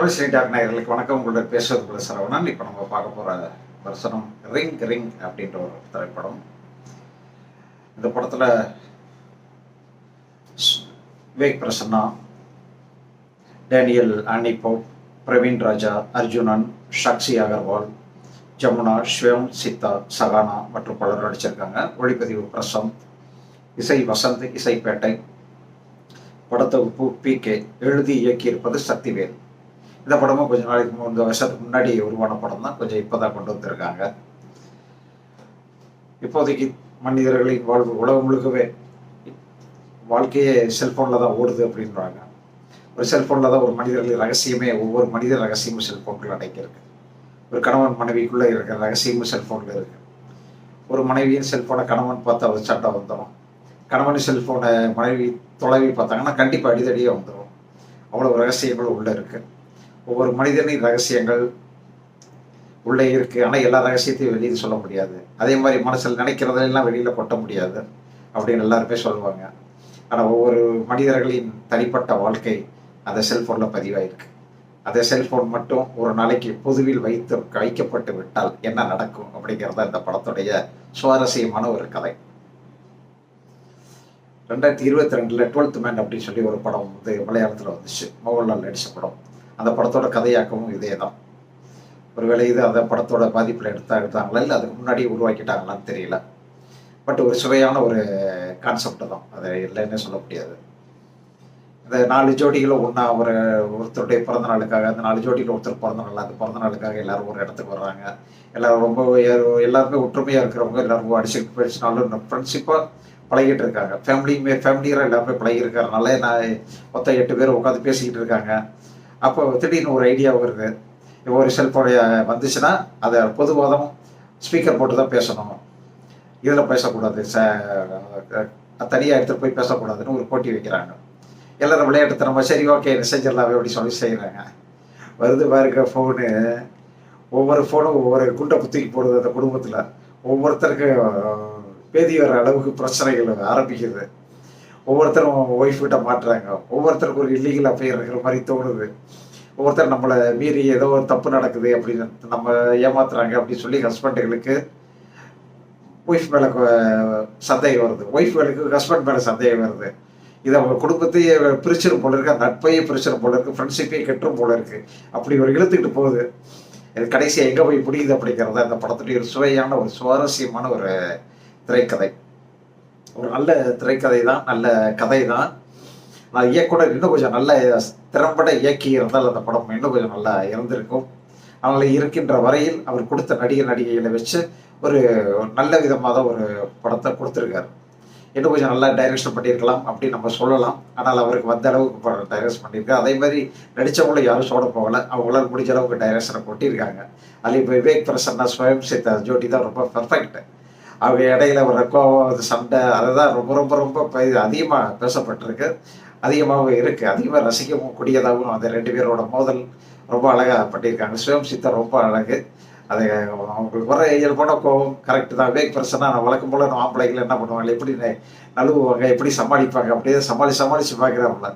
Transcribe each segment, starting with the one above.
Tamil cine talk நேயர்களுக்கு வணக்கம். உங்களோட பேசுவது போல சரவணன். இப்போ நம்ம பார்க்க போகிற வசனம் ரிங் ரிங் அப்படின்ற ஒரு திரைப்படம். இந்த படத்தில் விவேக் பிரசன்னா, டேனியல் ஆனிபோ, பிரவீன் ராஜா, அர்ஜுனன், சாக்ஷி அகர்வால், ஜமுனா, ஸ்வேம் சித்தா, சகானா மற்றும் பலர் நடிச்சிருக்காங்க. ஒளிப்பதிவு பிரசந்த், இசை வசந்த், இசைப்பேட்டை, படத்தொகுப்பு PK, எழுதி இயக்கியிருப்பது சக்திவேல். இந்த படமும் கொஞ்சம் நாளைக்கு இந்த வருஷத்துக்கு முன்னாடி உருவான படம் தான். கொஞ்சம் இப்போதான் கொண்டு வந்திருக்காங்க. இப்போதைக்கு மனிதர்களின் வாழ்வு உலகம் முழுக்கவே வாழ்க்கையே செல்ஃபோனில் தான் ஓடுது அப்படின்றாங்க. ஒரு செல்ஃபோனில் தான் ஒரு மனிதர்களின் ரகசியமே, ஒவ்வொரு மனிதர் ரகசியமும் செல்ஃபோன்கள் அடங்கியிருக்கு. ஒரு கணவன் மனைவிக்குள்ளே இருக்கிற ரகசியமும் செல்ஃபோனில் இருக்குது. ஒரு மனைவியின் செல்ஃபோனை கணவன் பார்த்தா அவர் சண்டை வந்துடும். கணவன் செல்ஃபோனை மனைவி தொலைவி பார்த்தாங்கன்னா கண்டிப்பாக அடிதடியே வந்துடும். அவ்வளோ ரகசியங்களும் உள்ளே இருக்குது. ஒவ்வொரு மனிதனின் ரகசியங்கள் உள்ளே இருக்குது. ஆனால் எல்லா ரகசியத்தையும் வெளியில் சொல்ல முடியாது. அதே மாதிரி மனசில் நினைக்கிறதெல்லாம் வெளியில் கொட்ட முடியாது அப்படின்னு எல்லாருமே சொல்லுவாங்க. ஆனால் ஒவ்வொரு மனிதர்களின் தனிப்பட்ட வாழ்க்கை அந்த செல்ஃபோனில் பதிவாயிருக்கு. அந்த செல்ஃபோன் மட்டும் ஒரு நாளைக்கு பொதுவில் வைக்கப்பட்டு விட்டால் என்ன நடக்கும் அப்படிங்கிறத இந்த படத்துடைய சுவாரஸ்யமான ஒரு கதை. 2022 12th மேன் அப்படின்னு சொல்லி ஒரு படம் வந்து மலையாளத்தில் வந்துச்சு. மோகன்லால் நடித்த படம். அந்த படத்தோட கதையாக்கமும் இதே தான். ஒருவேளை இது அந்த படத்தோட பாதிப்பில் எடுத்தாங்களா இல்லை அதுக்கு முன்னாடி உருவாக்கிட்டாங்களான்னு தெரியல. பட் ஒரு சுவையான ஒரு கான்செப்ட் தான். அதை இல்லைன்னு சொல்ல முடியாது. இந்த 4 ஜோடிகளும் ஒன்றா ஒருத்தருடைய பிறந்த நாளுக்காக, அந்த 4 ஜோடியில் ஒருத்தர் பிறந்த நாள், அந்த பிறந்த நாளுக்காக எல்லாரும் ஒரு இடத்துக்கு வர்றாங்க. எல்லாரும் ரொம்ப எல்லாருமே ஒற்றுமையாக இருக்கிறவங்க, எல்லாரும் அடிச்சுட்டு போயிடுச்சுனாலும் ஃப்ரெண்ட்ஷிப்பாக பழகிட்டு இருக்காங்க. ஃபேமிலியாக எல்லாருமே பழகிருக்கிறதுனால நான் மொத்தம் 8 பேர் உட்காந்து பேசிக்கிட்டு இருக்காங்க. அப்போ திடீர்னு ஒரு ஐடியா வருது. ஒரு செல்ஃபோனை வந்துச்சுன்னா அதை பொதுவாதம் ஸ்பீக்கர் போட்டு தான் பேசணும், இதில் பேசக்கூடாது, தனியாக எடுத்துகிட்டு போய் பேசக்கூடாதுன்னு ஒரு போட்டி வைக்கிறாங்க. எல்லோரும் விளையாட்டுத்தனமா சரி ஓகே செஞ்சிடலாமே அப்படி சொல்லி செய்கிறாங்க. வருது பாருங்க ஃபோனு. ஒவ்வொரு ஃபோனும் ஒவ்வொரு குண்டை புத்திக்கு போடுது. அந்த குடும்பத்தில் ஒவ்வொருத்தருக்கு பேதி வர அளவுக்கு பிரச்சனைகள் ஆரம்பிக்குது. ஒவ்வொருத்தரும் ஒய்ஃப் கிட்ட மாட்டுறாங்க. ஒவ்வொருத்தருக்கு ஒரு இல்லீகல் அஃபேர் இருக்கிற மாதிரி தோணுது. ஒவ்வொருத்தர் நம்மளை மீறி ஏதோ ஒரு தப்பு நடக்குது அப்படின்னு நம்ம ஏமாத்துறாங்க அப்படின்னு சொல்லி ஹஸ்பண்டுகளுக்கு ஒய்ஃப் மேலே சந்தேகம் வருது. ஒய்ஃப்களுக்கு ஹஸ்பண்ட் மேலே சந்தேகம் வருது. இது அவங்க குடும்பத்தையே பிரிச்சிடும் போல இருக்கு, நட்பையே பிரிச்சிடும் போல இருக்கு, ஃப்ரெண்ட்ஷிப்பையே கெட்டுரும் போல இருக்கு. அப்படி ஒரு இழுத்துக்கிட்டு போகுது. இது கடைசியாக எங்கே போய் முடியுது அப்படிங்கிறத இந்த படத்துடைய ஒரு சுவையான ஒரு சுவாரஸ்யமான ஒரு திரைக்கதை. ஒரு நல்ல திரைக்கதை தான், நல்ல கதை தான். நான் இயக்குனர் இன்னும் கொஞ்சம் நல்ல திறம்பட இயக்கி இருந்தால் அந்த படம் இன்னும் கொஞ்சம் நல்லா இருந்திருக்கும். அதனால் இருக்கின்ற வரையில் அவர் கொடுத்த நடிகைகளை வச்சு ஒரு நல்ல விதமாக தான் ஒரு படத்தை கொடுத்துருக்காரு. இன்னும் கொஞ்சம் நல்லா டைரக்ஷன் பண்ணியிருக்கலாம் அப்படின்னு நம்ம சொல்லலாம். ஆனால் அவருக்கு வந்த அளவுக்கு டைரக்ஷன் பண்ணியிருக்காரு. அதே மாதிரி நடித்தவங்களும் யாரும் சோட போகலை. அவங்களால முடிஞ்ச அளவுக்கு டைரக்ஷனை கொட்டியிருக்காங்க. அதில் இப்போ விவேக் பிரசன்னா, ஸ்வயம் சித்தா ஜோடி தான் ரொம்ப பர்ஃபெக்ட். அவங்க இடையில ஒரு கோவம், சண்டை, அதுதான் ரொம்ப ரொம்ப ரொம்ப அதிகமாக பேசப்பட்டிருக்கு. அதிகமாகவும் இருக்குது. அதிகமாக ரசிக்கவும் கூடியதாகவும் அந்த 2 பேரோட மோதல் ரொம்ப அழகாக பண்ணியிருக்காங்க. ஸ்வயம் சித்தா ரொம்ப அழகு. அது அவங்களுக்கு வர இயல்பான கோவம் கரெக்டு தான். விவேக் பிரசன்னா நான் வழக்கம் போல் நம்ம ஆம்பளைகள் என்ன பண்ணுவாங்க, எப்படி நழுவுவாங்க, எப்படி சமாளிப்பாங்க, அப்படியே சமாளித்து பார்க்குறாப்புல.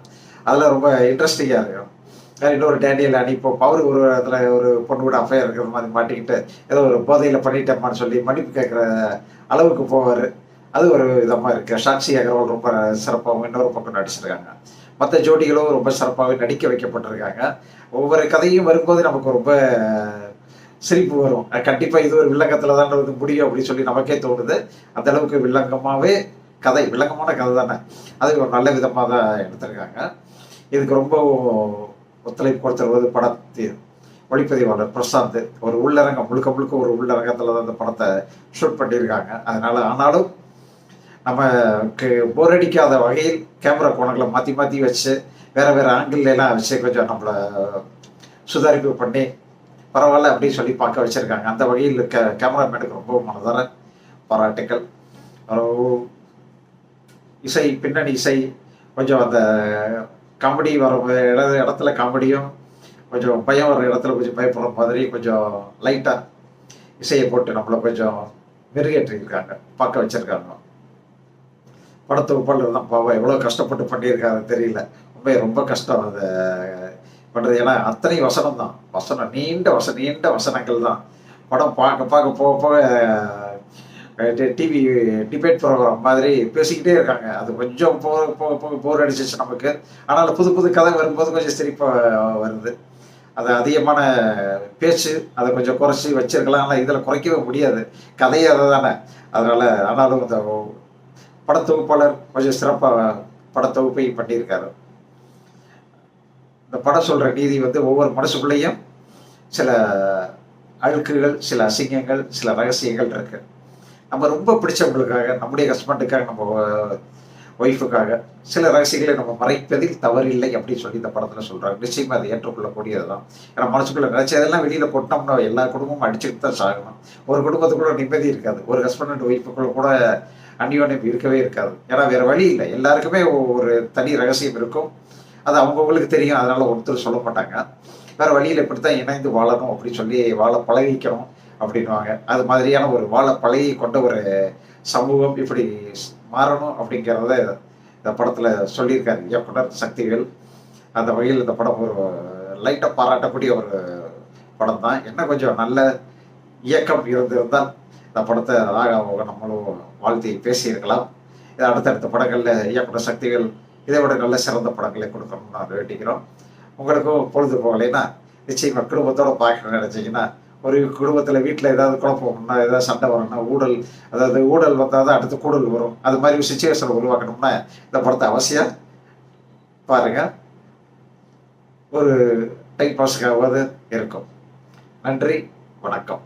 அதெல்லாம் ரொம்ப இன்ட்ரெஸ்டிங்காக இருக்கும். இன்னொரு டேனியல் ஆனிபோ, அவர் ஒரு இடத்துல ஒரு பொண்ணு கூட அஃபையர் இருக்கிற மாதிரி மாட்டிக்கிட்டு ஏதோ ஒரு போதையில் பண்ணிட்டேம்மான்னு சொல்லி மன்னிப்பு கேட்குற அளவுக்கு போவார். அது ஒரு விதமாக இருக்குது. சாக்ஷி அகர்வால் ரொம்ப சிறப்பாகவும் இன்னொரு பக்கம் நடிச்சிருக்காங்க. மற்ற ஜோடிகளும் ரொம்ப சிறப்பாகவே நடிக்க வைக்கப்பட்டிருக்காங்க. ஒவ்வொரு கதையும் வரும்போது நமக்கு ரொம்ப சிரிப்பு வரும். கண்டிப்பாக இது ஒரு வில்லங்கத்தில் தான் வந்து முடியும் அப்படின்னு சொல்லி நமக்கே தோணுது. அந்த அளவுக்கு வில்லங்கமான கதை தானே. அது ஒரு நல்ல விதமாக தான் எடுத்திருக்காங்க. இதுக்கு ரொம்ப ஒத்துழைப்பு கொடுத்துருவது படத்தின் ஒளிப்பதிவாளர் பிரசாந்த். ஒரு உள்ளரங்கம் முழுக்க ஒரு உள்ளரங்கத்தில் தான் இந்த படத்தை ஷூட் பண்ணியிருக்காங்க. ஆனாலும் நமக்கு போர் அடிக்காத வகையில் கேமரா கோணங்களை மாற்றி வச்சு வேறு ஆங்கிள்லாம் வச்சு கொஞ்சம் நம்மளை சுதாரிப்பு பண்ணி பரவாயில்ல அப்படின்னு சொல்லி பார்க்க வச்சுருக்காங்க. அந்த வகையில் கேமராமேனுக்கு ரொம்ப மனதார பாராட்டுக்கள். இசை, பின்னணி இசை, கொஞ்சம் அந்த காமெடி வர இடத்துல காமெடியும், கொஞ்சம் பயம் வர இடத்துல கொஞ்சம் பயப்படுற மாதிரி கொஞ்சம் லைட்டாக இசையை போட்டு நம்மளை கொஞ்சம் மெருகேற்றிருக்காங்க, பார்க்க வச்சுருக்காங்க. படத்தை ஒப்பாளர் தான் பாவம் எவ்வளோ கஷ்டப்பட்டு பண்ணியிருக்காரு தெரியல. ரொம்ப கஷ்டம். அந்த பண்ணுறது. ஏன்னா அத்தனை வசனம் தான், வசனம் நீண்ட வசனங்கள் தான். படம் பார்க்க பார்க்க போக போக டிவி டிபேட் ப்ரோக்ராம் மாதிரி பேசிக்கிட்டே இருக்காங்க. அது கொஞ்சம் போக போக போக போர் அடிச்சிச்சு நமக்கு. ஆனாலும் புது புது கதை வரும்போது கொஞ்சம் சிரிப்பாக வருது. அது அதிகமான பேச்சு அதை கொஞ்சம் குறைச்சி வச்சிருக்கலாம். ஆனால் இதில் குறைக்கவே முடியாது, கதையே அதை தானே. அதனால் ஆனாலும் இந்த படத்தொகுப்பாளர் கொஞ்சம் சிறப்பாக படத்தொகுப்பை பண்ணியிருக்காரு. இந்த படம் சொல்கிற நீதி வந்து ஒவ்வொரு மனசுக்குள்ளேயும் சில அழுக்குகள், சில அசிங்கங்கள், சில ரகசியங்கள் இருக்கு. நம்ம ரொம்ப பிடிச்சவங்களுக்காக, நம்முடைய ஹஸ்பண்டுக்காக, நம்ம ஒய்ஃபுக்காக சில ரகசியங்களை நம்ம மறைப்பதில் தவறில்லை அப்படின்னு சொல்லி இந்த படத்தில் சொல்கிறாங்க. நிச்சயமாக அதை ஏற்றுக்கொள்ளக்கூடியது தான். ஏன்னா மனசுக்குள்ள நினைச்சதெல்லாம் வெளியில் போட்டோம்னா எல்லா குடும்பமும் அடிச்சுட்டு தான் சாகணும். ஒரு குடும்பத்துக்குள்ள நிம்மதி இருக்காது, ஒரு ஹஸ்பண்ட் அண்ட் ஒய்ஃபுக்குள்ள கூட அந்யோன்யம் இருக்கவே இருக்காது. ஏன்னா வேறு வழி இல்லை, எல்லாருக்குமே ஒரு தனி ரகசியம் இருக்கும். அது அவங்கவுங்களுக்கு தெரியும், அதனால் ஒருத்தர் சொல்ல மாட்டாங்க. வேறு வழியில் இப்படி தான் இணைந்து வாழணும் அப்படின்னு சொல்லி வாழ பழகிக்கணும் அப்படின்வாங்க. அது மாதிரியான ஒரு வாழ பழகி கொண்ட ஒரு சமூகம் இப்படி மாறணும் அப்படிங்கிறத இந்த படத்தில் சொல்லியிருக்காரு இயக்குனர் சக்திவேல். அந்த வகையில் இந்த படம் ஒரு லைட்டாக பாராட்டக்கூடிய ஒரு படம் தான். என்ன கொஞ்சம் நல்ல இயக்கம் இருந்திருந்தால் இந்த படத்தை நம்மளும் வாழ்த்தி பேசியிருக்கலாம். இது அடுத்தடுத்த படங்களில் இயக்குனர் சக்திவேல் இதை விட நல்ல சிறந்த படங்களை கொடுக்கணும்னு நான் வேண்டிக்கிறோம். உங்களுக்கும் பொழுது போகலைன்னா நிச்சயமாக குடும்பத்தோடு பார்க்கணும்னு நினச்சிங்கன்னா, ஒரு குடும்பத்தில் வீட்டில் ஏதாவது குழப்பம்னா, ஏதாவது சண்டை வரணும்னா, ஊழல் வந்தால் தான் அடுத்து கூடல் வரும். அது மாதிரி ஒரு சுச்சுவேஷனை உருவாக்கணும்னா இந்த படத்தை அவசியம் பாருங்கள். ஒரு டைம் பாஸுக்காவது இருக்கும். நன்றி, வணக்கம்.